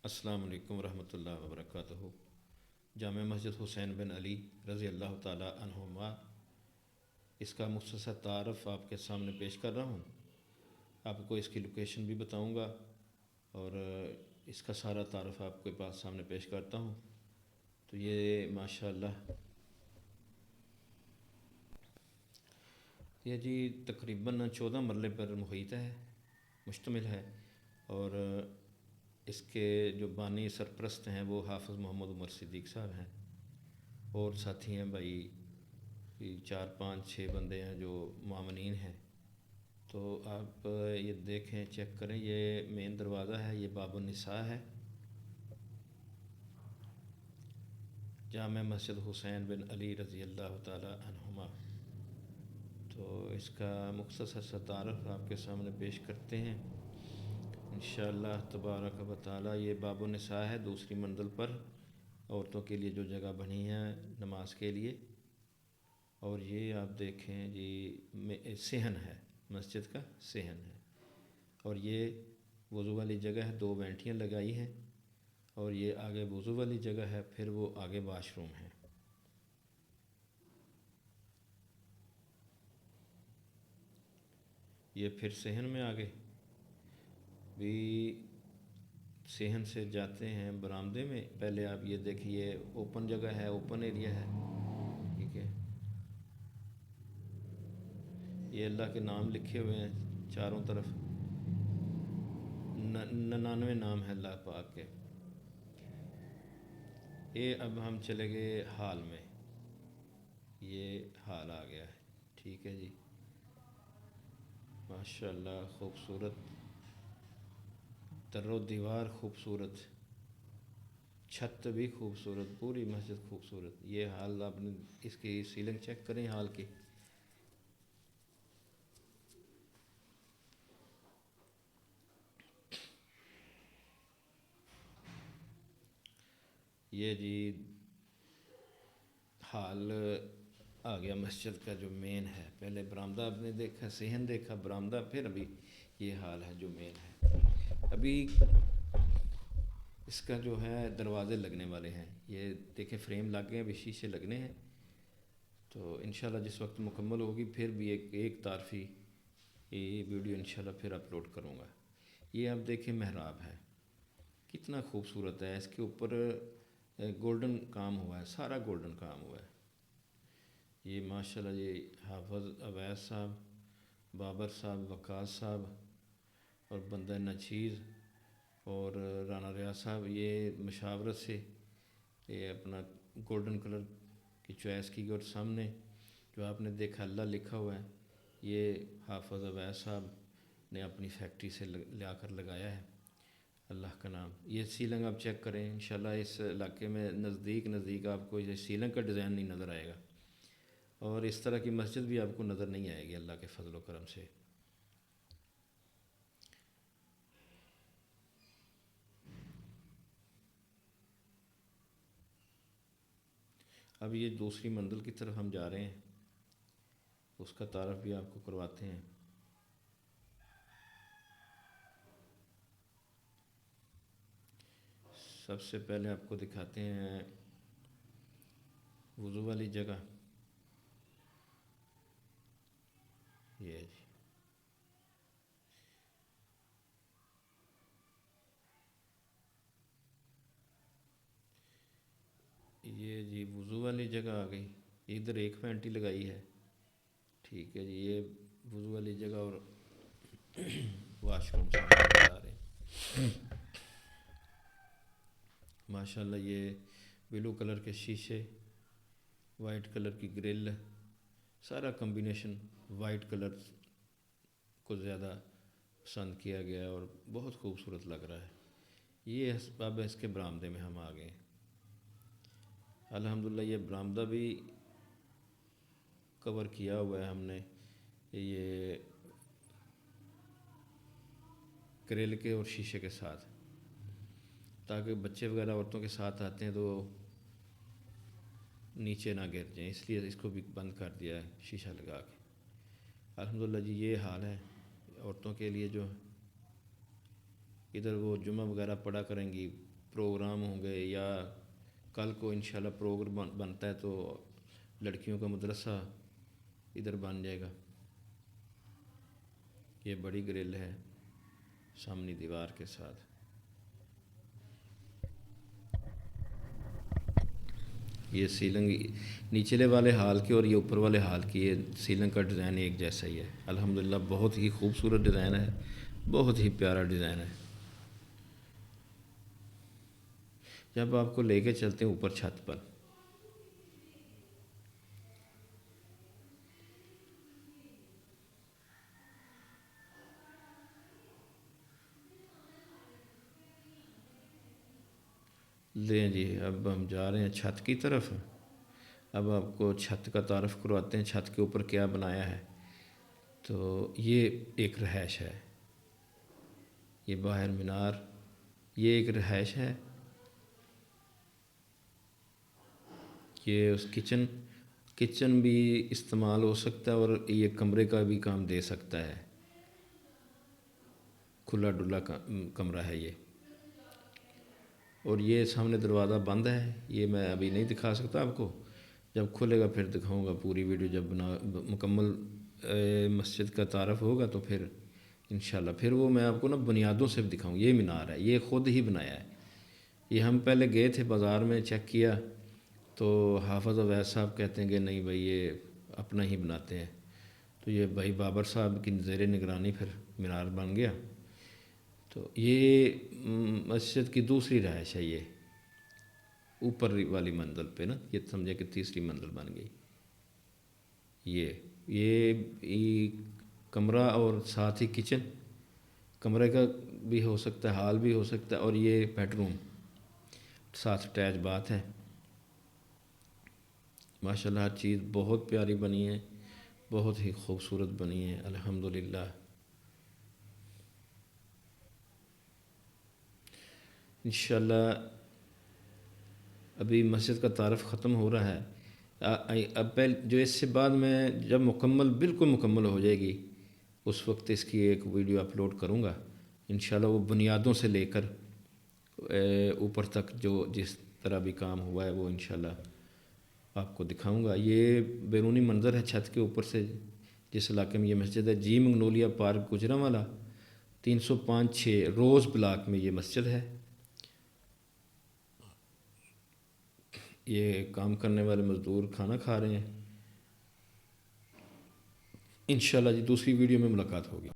السلام علیکم ورحمۃ اللہ وبرکاتہ۔ جامع مسجد حسین بن علی رضی اللہ تعالیٰ عنہما، اس کا مختصر تعارف آپ کے سامنے پیش کر رہا ہوں۔ آپ کو اس کی لوکیشن بھی بتاؤں گا اور اس کا سارا تعارف آپ کے پاس سامنے پیش کرتا ہوں۔ تو یہ ماشاءاللہ یہ جی تقریباً 14 مرلے پر محیط ہے، مشتمل ہے، اور اس کے جو بانی سرپرست ہیں وہ حافظ محمد عمر صدیق صاحب ہیں، اور ساتھی ہیں بھائی 4 5 6 بندے ہیں جو معاونین ہیں۔ تو آپ یہ دیکھیں، چیک کریں، یہ مین دروازہ ہے، یہ باب النساء ہے، جامع مسجد حسین بن علی رضی اللہ تعالیٰ عنہما۔ تو اس کا مختصر سا تعارف آپ کے سامنے پیش کرتے ہیں انشاءاللہ تبارک و تعالی۔ یہ باب النساء ہے، دوسری منزل پر عورتوں کے لیے جو جگہ بنی ہے نماز کے لیے۔ اور یہ آپ دیکھیں جی صحن ہے، مسجد کا صحن ہے، اور یہ وضو والی جگہ ہے، 2 وینٹیاں لگائی ہیں، اور یہ آگے وضو والی جگہ ہے، پھر وہ آگے واش روم ہے۔ یہ پھر صحن میں آگے بھی صحن سے جاتے ہیں برآمدے میں، پہلے آپ یہ دیکھیے اوپن جگہ ہے، اوپن ایریا ہے، ٹھیک ہے۔ یہ اللہ کے نام لکھے ہوئے ہیں چاروں طرف، 99 نام ہے اللہ پاک کے۔ یہ اب ہم چلے گئے حال میں، یہ حال آ گیا ہے، ٹھیک ہے جی۔ ماشاءاللہ خوبصورت، در و دیوار خوبصورت، چھت بھی خوبصورت، پوری مسجد خوبصورت۔ یہ حال آپ نے اس کی سیلنگ چیک کریں حال کی، یہ جی حال آ گیا مسجد کا جو مین ہے۔ پہلے برآمدہ آپ نے دیکھا، صحن دیکھا، برآمدہ، پھر ابھی یہ حال ہے جو مین ہے۔ ابھی اس کا جو ہے دروازے لگنے والے ہیں، یہ دیکھیں فریم لگ گئے، ابھی شیشے لگنے ہیں۔ تو انشاءاللہ جس وقت مکمل ہوگی پھر بھی ایک طرفی یہ ویڈیو انشاءاللہ پھر اپلوڈ کروں گا۔ یہ آپ دیکھیں محراب ہے، کتنا خوبصورت ہے، اس کے اوپر گولڈن کام ہوا ہے، سارا گولڈن کام ہوا ہے۔ یہ ماشاءاللہ یہ حافظ اویس صاحب، بابر صاحب، وقاص صاحب اور بندہ نچیز اور رانا ریاض صاحب، یہ مشاورت سے یہ اپنا گولڈن کلر کی چوائس کی، اور سامنے جو آپ نے دیکھا اللہ لکھا ہوا ہے، یہ حافظ اویس صاحب نے اپنی فیکٹری سے لا کر لگایا ہے، اللہ کا نام۔ یہ سیلنگ آپ چیک کریں، انشاءاللہ اس علاقے میں نزدیک آپ کو یہ سیلنگ کا ڈیزائن نہیں نظر آئے گا، اور اس طرح کی مسجد بھی آپ کو نظر نہیں آئے گی اللہ کے فضل و کرم سے۔ اب یہ دوسری منزل کی طرف ہم جا رہے ہیں، اس کا تعارف بھی آپ کو کرواتے ہیں۔ سب سے پہلے آپ کو دکھاتے ہیں وضو والی جگہ، یہ جی یہ جی وضو والی جگہ آ گئی، ادھر ایک پینٹی لگائی ہے، ٹھیک ہے جی۔ یہ وضو والی جگہ اور واش روم سے آ رہے ہیں۔ ماشاءاللہ یہ بلو کلر کے شیشے، وائٹ کلر کی گرل، سارا کمبینیشن وائٹ کلر کو زیادہ پسند کیا گیا ہے اور بہت خوبصورت لگ رہا ہے۔ یہ اب اس کے برآمدے میں ہم آ گئے، الحمدللہ یہ برآمدہ بھی کور کیا ہوا ہے ہم نے، یہ گرل کے اور شیشے کے ساتھ، تاکہ بچے وغیرہ عورتوں کے ساتھ آتے ہیں تو نیچے نہ گر جائیں، اس لیے اس کو بھی بند کر دیا ہے شیشہ لگا کے۔ الحمدللہ جی یہ حال ہے عورتوں کے لیے جو ادھر وہ جمعہ وغیرہ پڑھا کریں گی، پروگرام ہوں گے، یا کل کو انشاءاللہ پروگرام بنتا ہے تو لڑکیوں کا مدرسہ ادھر بن جائے گا۔ یہ بڑی گرل ہے سامنے دیوار کے ساتھ۔ یہ سیلنگ نیچلے والے ہال کی اور یہ اوپر والے ہال کی، یہ سیلنگ کا ڈیزائن ایک جیسا ہی ہے الحمدللہ، بہت ہی خوبصورت ڈیزائن ہے، بہت ہی پیارا ڈیزائن ہے۔ جب آپ کو لے کے چلتے ہیں اوپر چھت پر، لیں جی اب ہم جا رہے ہیں چھت کی طرف۔ اب آپ کو چھت کا تعارف کرواتے ہیں، چھت کے اوپر کیا بنایا ہے۔ تو یہ ایک رہائش ہے، یہ باہر مینار، یہ ایک رہائش ہے۔ یہ اس کچن بھی استعمال ہو سکتا ہے اور یہ کمرے کا بھی کام دے سکتا ہے، کھلا ڈلا کمرہ ہے یہ۔ اور یہ سامنے دروازہ بند ہے، یہ میں ابھی نہیں دکھا سکتا آپ کو، جب کھلے گا پھر دکھاؤں گا پوری ویڈیو، جب مکمل مسجد کا تعارف ہوگا تو پھر انشاءاللہ پھر وہ میں آپ کو نا بنیادوں سے دکھاؤں۔ یہ مینار ہے، یہ خود ہی بنایا ہے۔ یہ ہم پہلے گئے تھے بازار میں چیک کیا تو حافظ اویس صاحب کہتے ہیں کہ نہیں بھائی یہ اپنا ہی بناتے ہیں، تو یہ بھائی بابر صاحب کی زیر نگرانی پھر مینار بن گیا۔ تو یہ مسجد کی دوسری رہائش ہے، یہ اوپر والی منزل پہ نا، یہ سمجھے کہ تیسری منزل بن گئی۔ یہ کمرہ اور ساتھ ہی کچن، کمرے کا بھی ہو سکتا ہے، ہال بھی ہو سکتا ہے، اور یہ بیڈ روم ساتھ اٹیچ بات ہے۔ ماشاءاللہ ہر چیز بہت پیاری بنی ہے، بہت ہی خوبصورت بنی ہے الحمدللہ۔ انشاءاللہ ابھی مسجد کا تعارف ختم ہو رہا ہے، اب جو اس سے بعد میں جب بالکل مکمل ہو جائے گی اس وقت اس کی ایک ویڈیو اپلوڈ کروں گا انشاءاللہ، وہ بنیادوں سے لے کر اوپر تک جو جس طرح بھی کام ہوا ہے وہ انشاءاللہ آپ کو دکھاؤں گا۔ یہ بیرونی منظر ہے چھت کے اوپر سے، جس علاقے میں یہ مسجد ہے، جی منگنولیا پارک گجرانوالہ 305/6 روز بلاک میں یہ مسجد ہے۔ یہ کام کرنے والے مزدور کھانا کھا رہے ہیں۔ انشاءاللہ جی دوسری ویڈیو میں ملاقات ہوگی۔